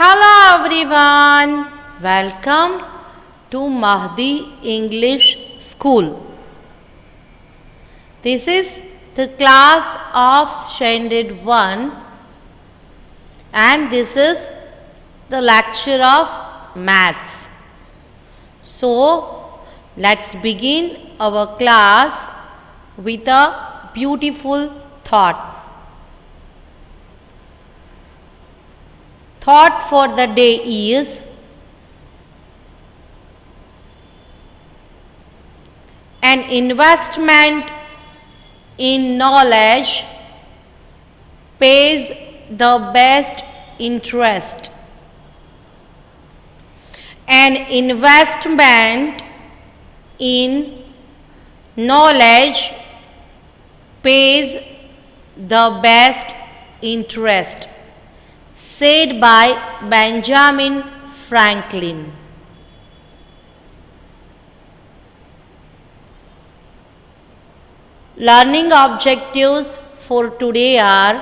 Hello everyone, welcome to Mahdi English School. This is the class of Standard 1 and this is the lecture of maths. So, let's begin our class with a beautiful thought. Thought for the day is an investment in knowledge pays the best interest. An investment in knowledge pays the best interest. Said by Benjamin Franklin. Learning objectives for today are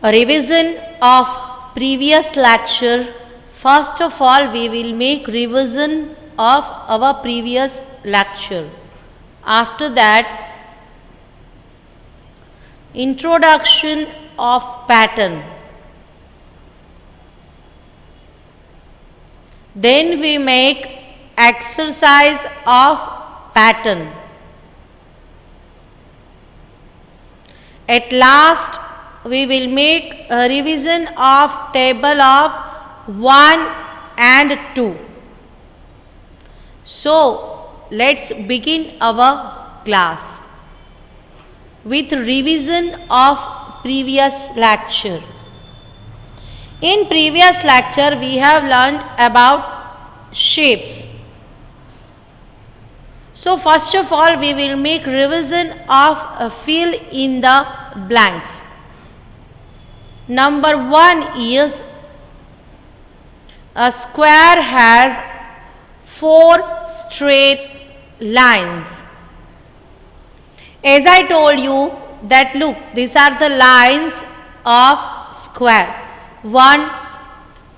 a revision of previous lecture. First of all, we will make revision of our previous lecture. After that, introduction of pattern. Then we make exercise of pattern. At last we will make a revision of table of 1 and 2. So let's begin our class with revision of previous lecture. In previous lecture we have learned about shapes. So first of all we will make revision of a fill in the blanks. Number 1 is a square has 4 straight lines. As I told you that look, these are the lines of square 1,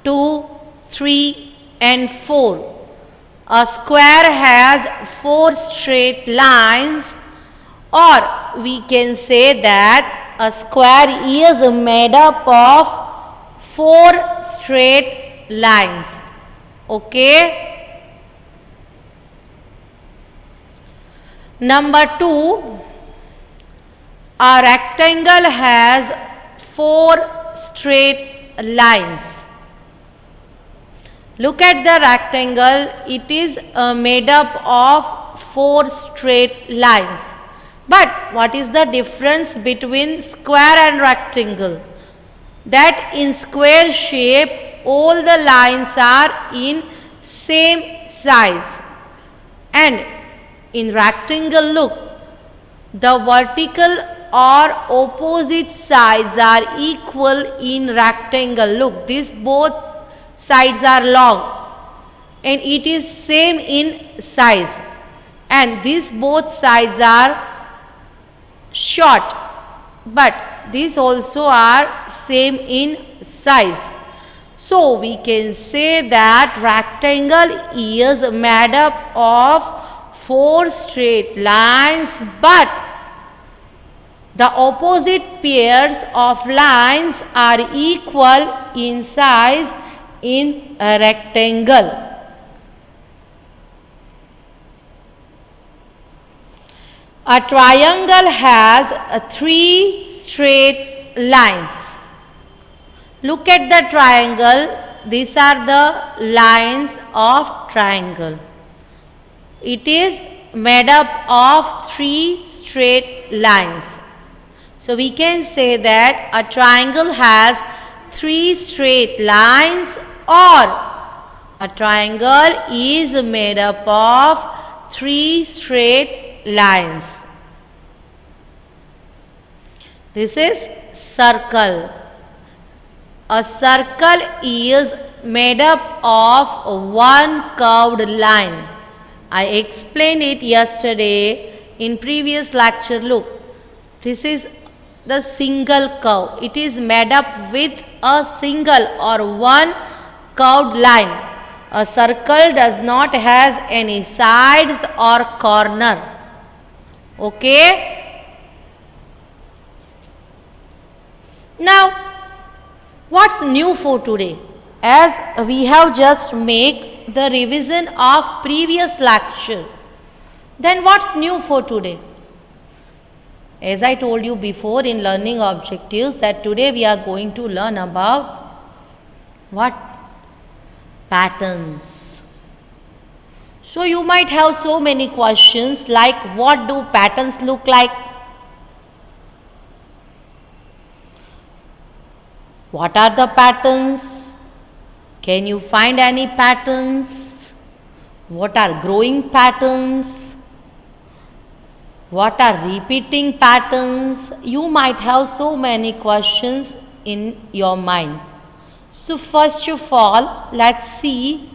2, 3 and 4. A square has 4 straight lines, or we can say that a square is made up of 4 straight lines. Okay. Number 2, a rectangle has 4 straight lines. Look at the rectangle, it is made up of 4 straight lines. But what is the difference between square and rectangle? That in square shape all the lines are in same size, and in rectangle look, the vertical or opposite sides are equal in rectangle. Look, these both sides are long and it is same in size, and these both sides are short, but these also are same in size. So we can say that rectangle is made up of 4 straight lines, but the opposite pairs of lines are equal in size in a rectangle. A triangle has 3 straight lines. Look at the triangle. These are the lines of triangle. It is made up of 3 straight lines. So we can say that a triangle has 3 straight lines, or a triangle is made up of 3 straight lines. This is circle. A circle is made up of 1 curved line. I explained it yesterday in previous lecture. Look, this is the single curve. It is made up with a single or one curved line. A circle does not has any sides or corner. Okay. Now, what's new for today? As we have just made the revision of previous lecture, then what's new for today? As I told you before in learning objectives, that today we are going to learn about what? Patterns. So you might have so many questions like, what do patterns look like? What are the patterns? Can you find any patterns? What are growing patterns? What are repeating patterns? You might have so many questions in your mind. So first of all, let's see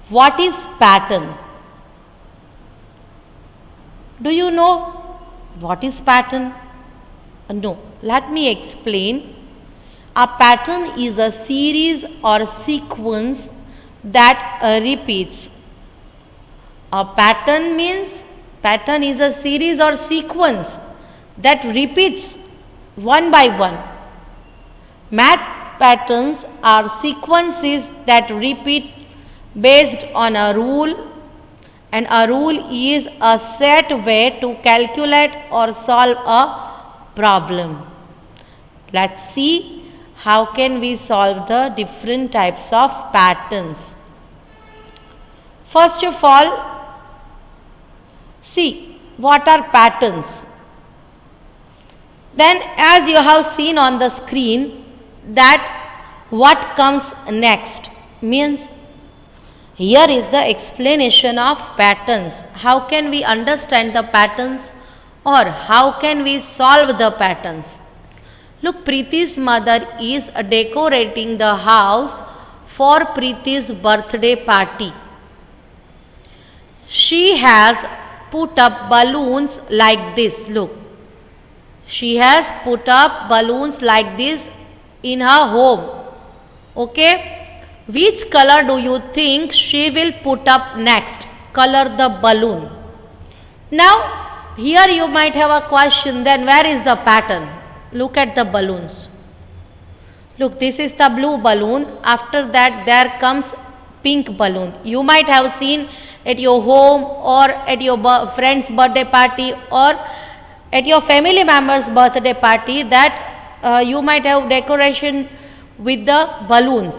what is pattern. Do you know what is pattern? No, let me explain. A pattern is a series or sequence that repeats. A pattern is a series or sequence that repeats one by one. Math patterns are sequences that repeat based on a rule, and a rule is a set way to calculate or solve a problem. Let's see how can we solve the different types of patterns. First of all, see what are patterns. Then as you have seen on the screen, that what comes next means here is the explanation of patterns. How can we understand the patterns or how can we solve the patterns? Look, Preeti's mother is decorating the house for Preeti's birthday party. She has put up balloons like this. Look, she has put up balloons like this in her home. Okay. Which color do you think she will put up next? Color the balloon. Now, here you might have a question, then where is the pattern? Look at the balloons. Look, this is the blue balloon. After that, there comes pink balloon. You might have seen at your home or at your friend's birthday party or at your family member's birthday party that you might have decoration with the balloons.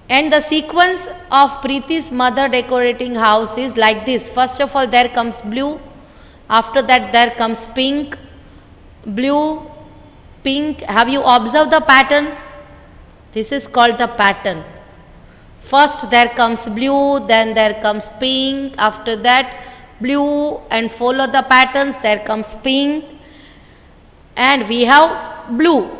And the sequence of Preeti's mother decorating house is like this. First of all, there comes blue. After that, there comes pink, blue, pink. Have you observed the pattern? This is called the pattern. First there comes blue, then there comes pink. After that, blue, and follow the patterns. There comes pink, and we have blue.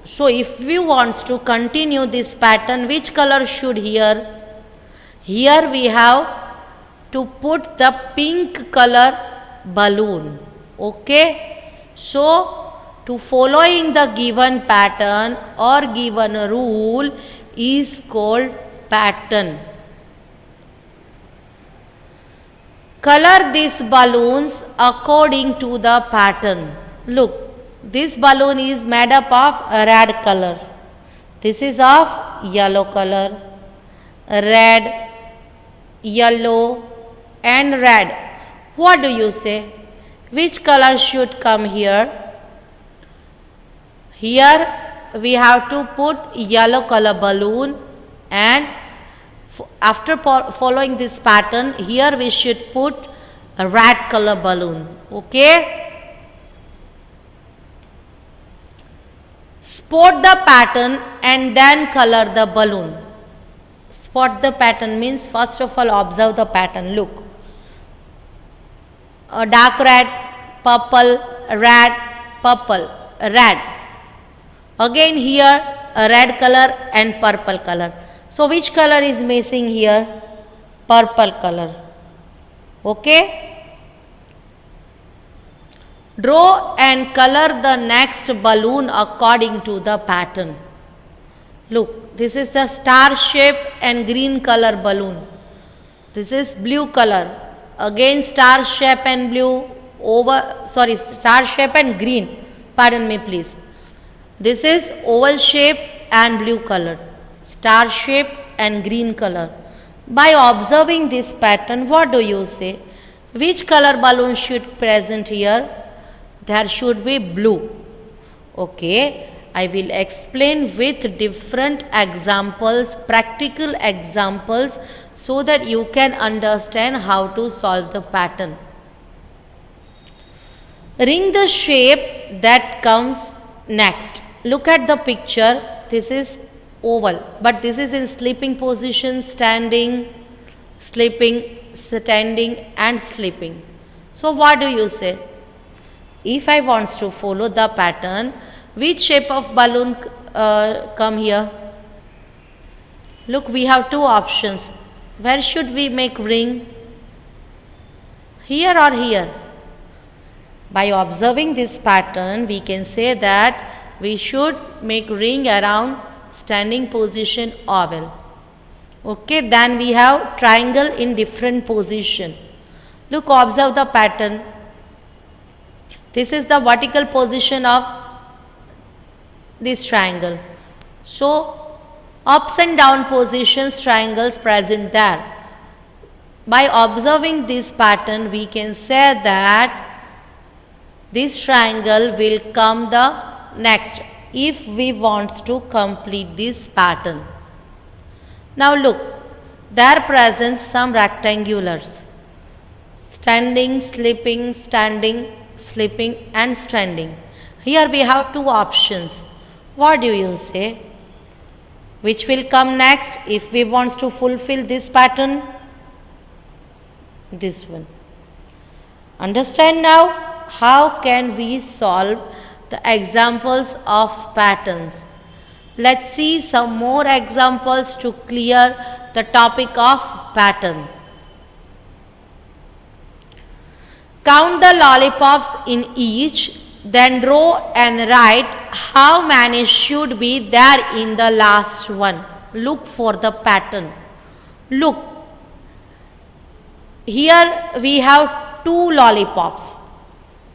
So if we want to continue this pattern, which color should here? Here we have to put the pink color balloon. Okay. So to following the given pattern or given rule is called pattern. Color these balloons according to the pattern. Look. This balloon is made up of red color. This is of yellow color. Red, yellow and red. What do you say? Which color should come here? Here we have to put yellow color balloon, and after following this pattern, here we should put a red color balloon. Okay. Spot the pattern and then color the balloon. Spot the pattern means first of all observe the pattern. Look, a dark red, purple, red, purple, red. Again here a red color and purple color. So which color is missing here? Purple color. Okay. Draw and color the next balloon according to the pattern. Look, this is the star shape and green color balloon. This is blue color. Again star shape and blue star shape and green. Pardon me please. This is oval shape and blue color. Star shape and green color. By observing this pattern, what do you say? Which color balloon should present here? There should be blue. Okay, I will explain with different examples, practical examples, so that you can understand how to solve the pattern. Ring the shape that comes next. Look at the picture. This is oval, but this is in sleeping position, standing, sleeping, standing and sleeping. So what do you say? If I want to follow the pattern, which shape of balloon come here? Look, we have two options. Where should we make ring? Here or here? By observing this pattern, we can say that we should make ring around standing position oval. Okay, then we have triangle in different position. Look, observe the pattern. This is the vertical position of this triangle. So, ups and down positions triangles present there. By observing this pattern, we can say that this triangle will come the next if we want to complete this pattern. Now look, there present some rectangulars. Standing, sleeping, standing, sleeping and standing. Here we have two options. What do you say? Which will come next if we want to fulfill this pattern? This one. Understand now how can we solve the examples of patterns. Let's see some more examples to clear the topic of pattern. Count the lollipops in each, then draw and write how many should be there in the last one. Look for the pattern. Look, here we have 2 lollipops,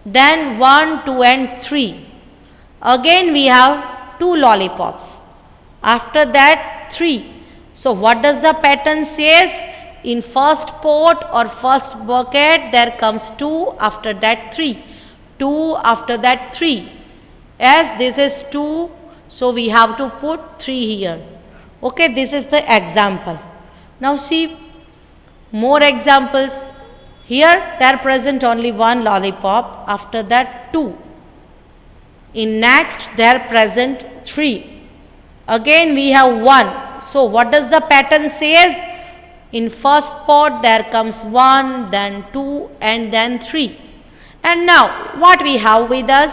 then 1, 2 and 3. Again we have 2 lollipops. After that 3. So what does the pattern says? In first pot or first bucket there comes 2, after that 3. 2, after that 3. As this is 2, so we have to put 3 here. Okay, this is the example. Now see more examples. Here there present only 1 lollipop, after that 2. In next there present 3. Again we have 1. So what does the pattern says? In first pot there comes 1, then 2 and then 3. And now what we have with us?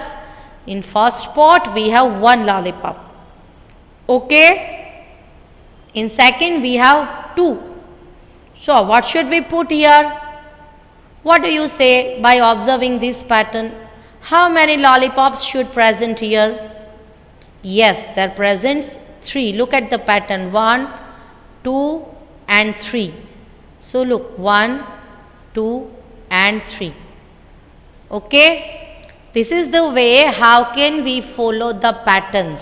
In first pot we have 1 lollipop. Okay. In second we have 2. So what should we put here? What do you say by observing this pattern? How many lollipops should present here? Yes, there presents 3. Look at the pattern. 1, 2 and 3. So look, 1, 2 and 3. Okay. This is the way how can we follow the patterns.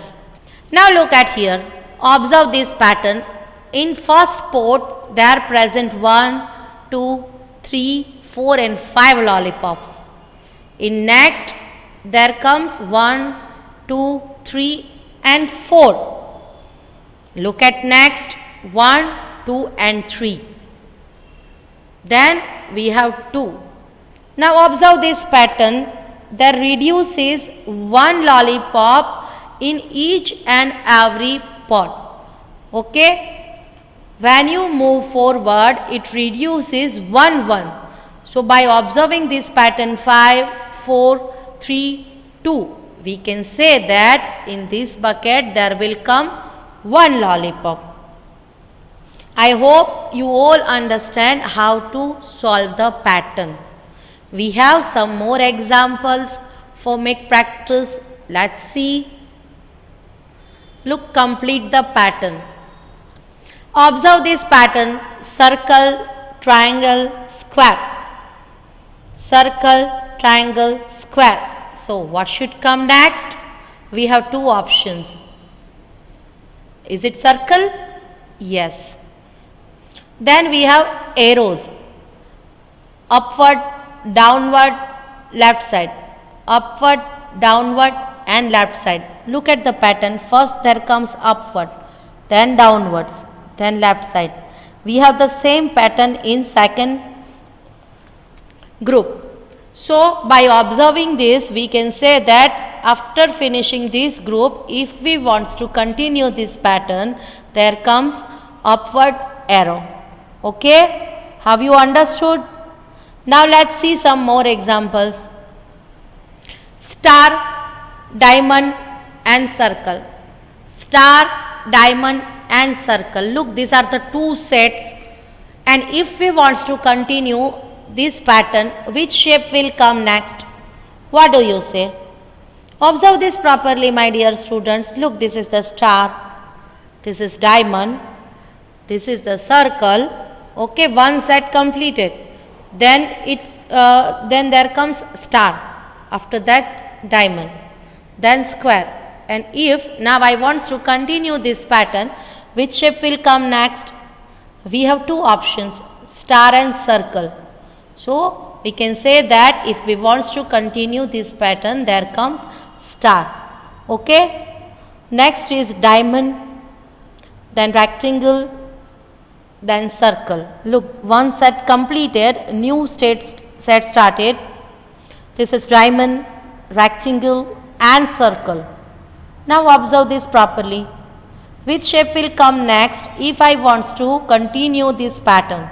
Now look at here. Observe this pattern. In first pot there present 1, 2, 3, 4 and 5 lollipops. In next there comes 1, 2, 3 and 4. Look at next 1, 2 and 3. Then we have 2. Now observe this pattern. There reduces 1 lollipop in each and every pot. Okay. When you move forward, it reduces 1, 1. So by observing this pattern 5, 4, 3, 2, we can say that in this bucket there will come 1 lollipop. I hope you all understand how to solve the pattern. We have some more examples for make practice. Let's see. Look, complete the pattern. Observe this pattern: circle, triangle, square. Circle, triangle, square. So what should come next? We have two options. Is it circle? Yes. Then we have arrows: upward, downward, left side. Upward, downward and left side. Look at the pattern. First there comes upward, then downwards, then left side. We have the same pattern in second group. So by observing this, we can say that after finishing this group, if we want to continue this pattern, there comes upward arrow. Okay? Have you understood? Now let's see some more examples. Star, diamond and circle. Star, diamond and circle. Look, these are the two sets, and if we want to continue this pattern, which shape will come next? What do you say? Observe this properly, my dear students. Look, this is the star, this is diamond, this is the circle. Okay, one set completed. Then there comes star, after that diamond, then square. And if now I want to continue this pattern, which shape will come next? We have two options, star and circle. So we can say that if we want to continue this pattern, there comes star. Okay. Next is diamond, then rectangle, then circle. Look, one set completed, new set started. This is diamond, rectangle and circle. Now observe this properly. Which shape will come next if I want to continue this pattern?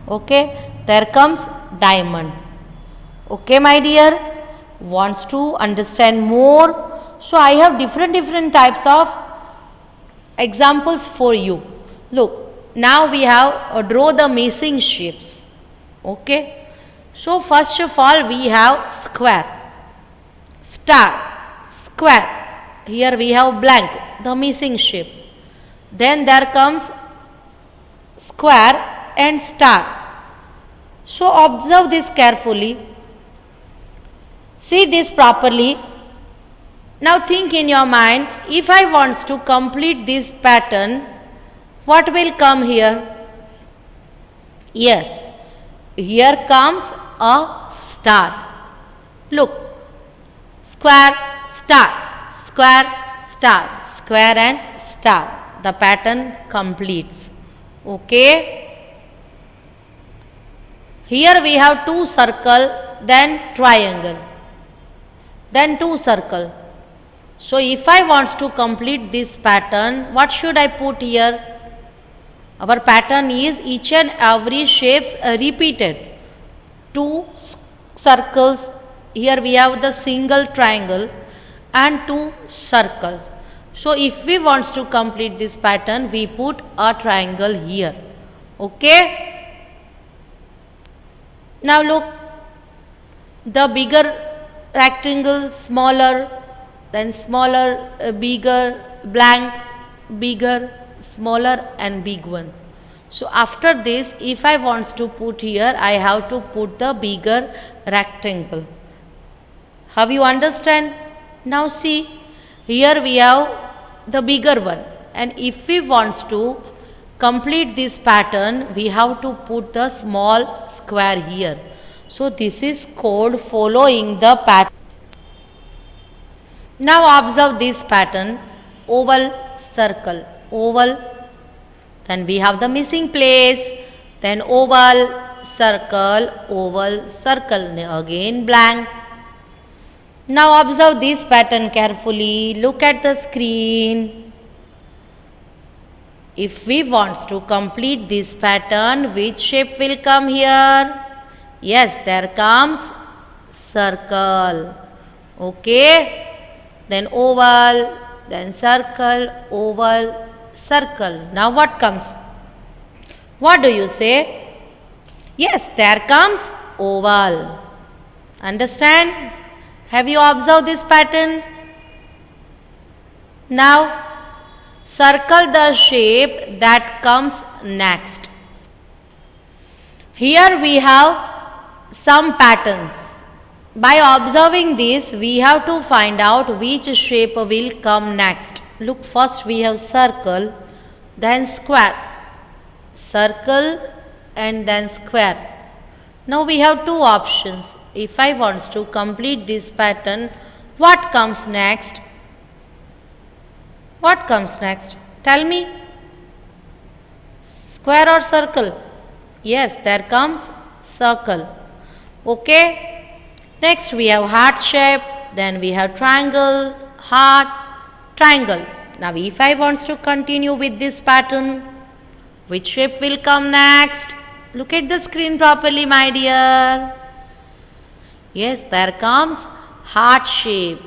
Okay, there comes diamond. Okay, my dear, wants to understand more? So I have different types of examples for you. Look, now we have draw the missing shapes. Okay, so first of all we have square, star, square. Here we have blank, the missing shape. Then there comes square and star. So observe this carefully. See this properly. Now think in your mind, if I want to complete this pattern, what will come here? Yes, here comes a star. Look, square, star, square, star, square and star. The pattern completes. Okay. Here we have two circle, then triangle, then two circle. So if I want to complete this pattern, what should I put here? Our pattern is each and every shapes repeated. Two circles. Here we have the single triangle and two circles. So if we want to complete this pattern, we put a triangle here. Okay. Now look, the bigger rectangle, smaller, then smaller, bigger, blank, bigger, smaller and big one. So after this, if I want to put here, I have to put the bigger rectangle. Have you understand? Now see, here we have the bigger one, and if we want to complete this pattern, we have to put the small square here. So this is called following the pattern. Now observe this pattern: oval, circle, oval, then we have the missing place, then oval, circle, again blank. Now observe this pattern carefully. Look at the screen. If we want to complete this pattern, which shape will come here? Yes, there comes circle. Okay. Then oval, then circle, oval, circle. Now what comes? What do you say? Yes, there comes oval. Understand? Have you observed this pattern? Now circle the shape that comes next. Here we have some patterns. By observing this, we have to find out which shape will come next. Look, first we have circle, then square. Circle and then square. Now we have two options. If I want to complete this pattern, what comes next? What comes next? Tell me. Square or circle? Yes, there comes circle. Okay. Next we have heart shape, then we have triangle, heart, triangle. Now if I want to continue with this pattern, which shape will come next? Look at the screen properly, my dear. Yes, there comes heart shape.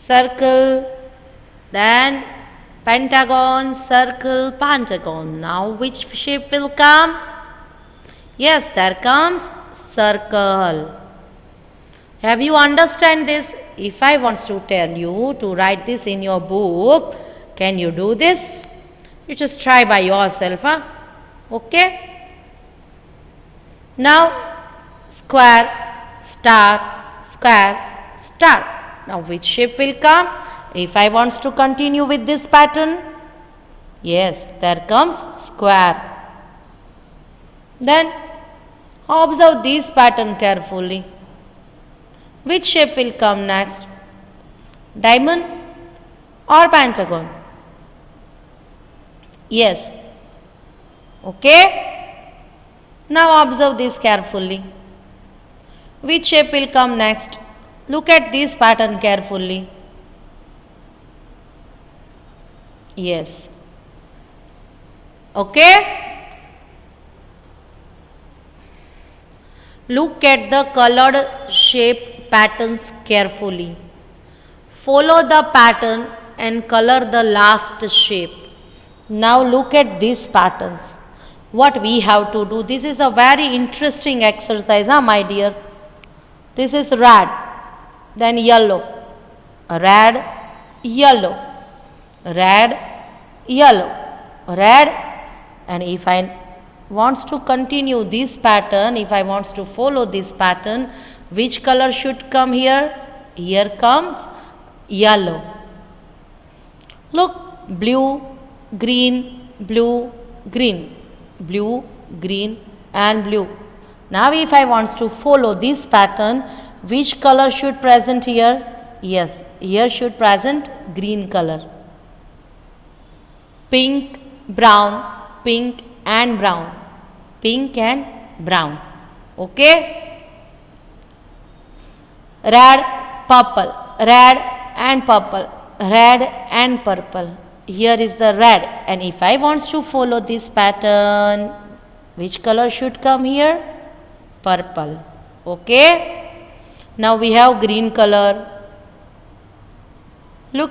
Circle, then pentagon, circle, pentagon. Now which shape will come? Yes, there comes circle. Have you understand this? If I want to tell you to write this in your book, can you do this? You just try by yourself, huh? Okay. Now square, star, square, star. Now which shape will come? If I want to continue with this pattern, yes, there comes square. Then observe this pattern carefully. Which shape will come next? Diamond or pentagon? Yes. Okay. Now observe this carefully. Which shape will come next? Look at this pattern carefully. Yes. Okay. Look at the colored shape patterns carefully. Follow the pattern and color the last shape. Now look at these patterns. What we have to do, this is a very interesting exercise, my dear. This is red, then yellow, red, yellow, red, yellow, red, and if I wants to continue this pattern, if I wants to follow this pattern, which color should come here? Here comes yellow. Look, blue, green, blue, green, blue, green and blue. Now if I wants to follow this pattern, which color should present here? Yes, here should present green color. Pink, brown, pink and brown. Pink and brown. Okay. Red, purple, red and purple, red and purple. Here is the red, and if I want to follow this pattern, which color should come here? Purple. Okay. Now we have green color. Look.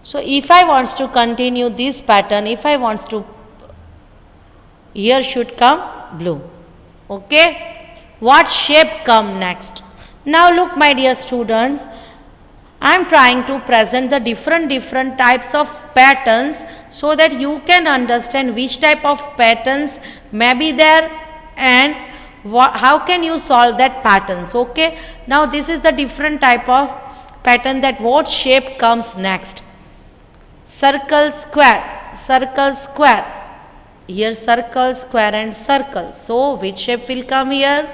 So if I want to continue this pattern, if I want to, here should come blue. Okay. What shape come next? Now look, my dear students, I am trying to present the different types of patterns so that you can understand which type of patterns may be there and how can you solve that patterns. Okay. Now this is the different type of pattern, that what shape comes next. Circle, square, circle, square. Here circle, square and circle. So which shape will come here?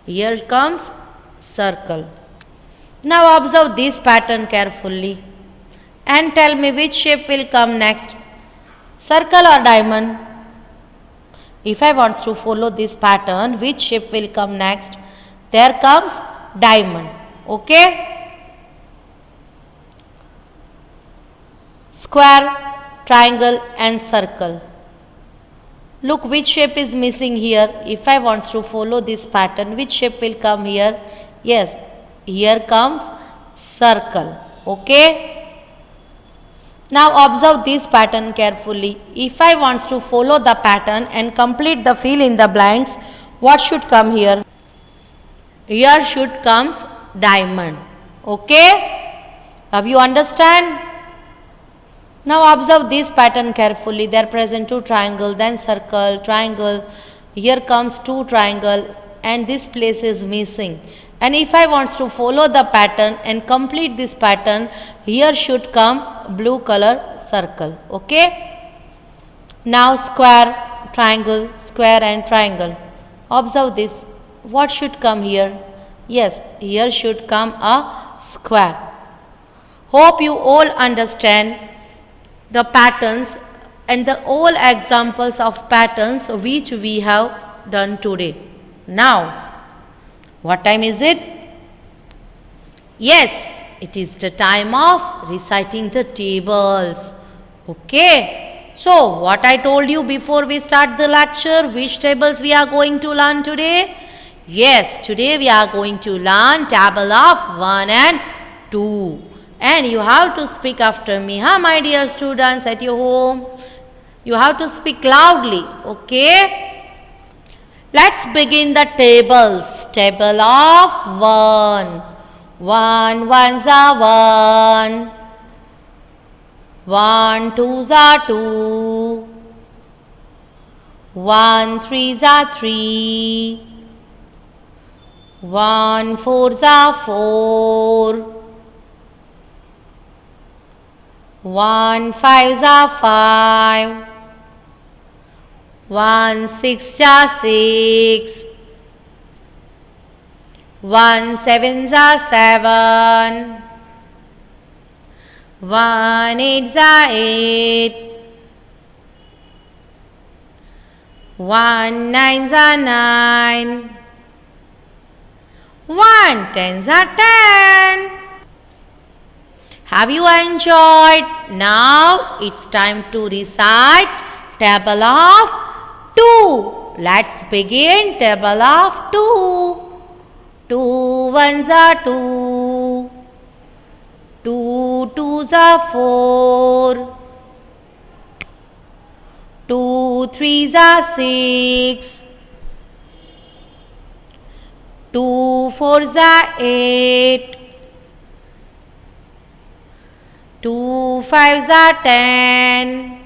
Here comes circle. Now observe this pattern carefully and tell me which shape will come next. Circle or diamond? If I want to follow this pattern, which shape will come next? There comes diamond. Okay. Square, triangle and circle. Look, which shape is missing here. If I want to follow this pattern, which shape will come here? Yes, here comes circle. Okay. Now observe this pattern carefully. If I want to follow the pattern and complete the fill in the blanks, what should come here? Here should comes diamond. Okay? Now you understand? Now observe this pattern carefully. There present two triangle, then circle, triangle. Here comes two triangle and this place is missing. And if I wants to follow the pattern and complete this pattern, here should come blue color circle. Okay? Now square, triangle, square and triangle. Observe this. What should come here? Yes, here should come a square. Hope you all understand the patterns and the all examples of patterns which we have done today. Now, what time is it? Yes, it is the time of reciting the tables. Okay. So, what I told you before we start the lecture, which tables we are going to learn today? Yes, today we are going to learn table of 1 and 2. And you have to speak after me, huh, my dear students at your home? You have to speak loudly, okay? Let's begin the tables. Table of 1. 1 ones are 1. 1 twos are 2. 1 threes are 3. 1 fours are 4. 1 fives are 5. 1 sixes are 6. 1 sevens are 7. 1 eights are 8. 1 nines are 9. 1 tens are 10. Have you enjoyed? Now it's time to recite table of 2. Let's begin table of 2. 2 ones are 2. 2 twos are 4. 2 threes are 6. 2 fours are 8. 2 fives are 10.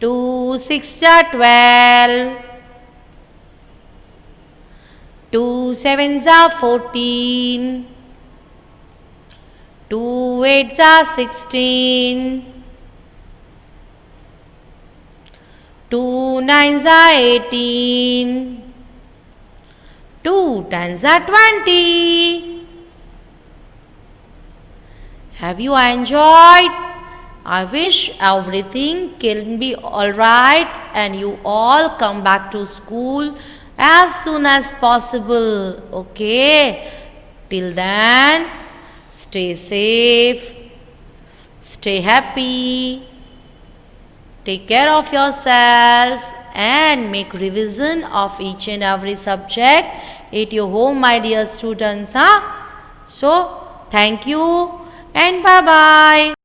2 sixes are 12. 2 sevens are 14. 2 eights are 16. 2 nines are 18. 2 tens are 20. Have you enjoyed? I wish everything can be alright and you all come back to school as soon as possible. Okay? Till then, stay safe, stay happy, take care of yourself and make revision of each and every subject at your home, my dear students. So, thank you and bye-bye.